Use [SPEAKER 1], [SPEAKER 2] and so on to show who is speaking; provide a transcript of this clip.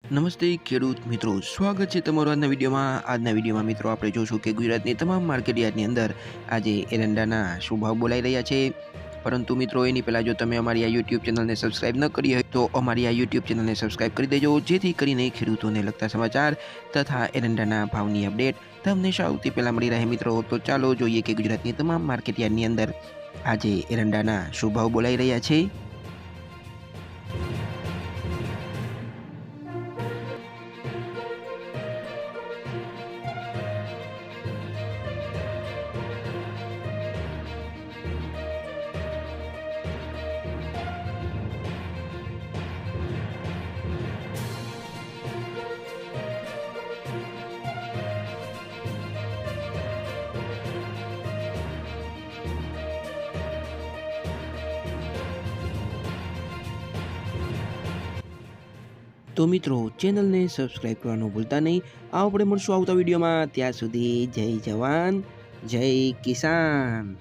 [SPEAKER 1] નમસ્તે ખેડૂત મિત્રો, સ્વાગત છે તમારું આજના વિડીયોમાં મિત્રો આપણે જોશું કે ગુજરાતની તમામ માર્કેટ યાર્ડની અંદર આજે એરંડાના શું ભાવ બોલાઈ રહ્યા છે. પરંતુ મિત્રો એની પહેલાં જો તમે અમારી આ યુટ્યુબ ચેનલને સબસ્ક્રાઇબ ન કરી હોય તો અમારી આ યુટ્યુબ ચેનલને સબસ્ક્રાઇબ કરી દેજો, જેથી કરીને ખેડૂતોને લગતા સમાચાર તથા એરંડાના ભાવની અપડેટ તમને સૌથી પહેલાં મળી રહે મિત્રો. તો ચાલો જોઈએ કે ગુજરાતની તમામ માર્કેટ યાર્ડની અંદર આજે એરંડાના શું ભાવ બોલાઈ રહ્યા છે. તો મિત્રો ચેનલને સબસ્ક્રાઇબ કરવાનું ભૂલતા નહીં. આપણે મળશું આવતા વિડીયોમાં. ત્યાં સુધી જય જવાન જય કિસાન.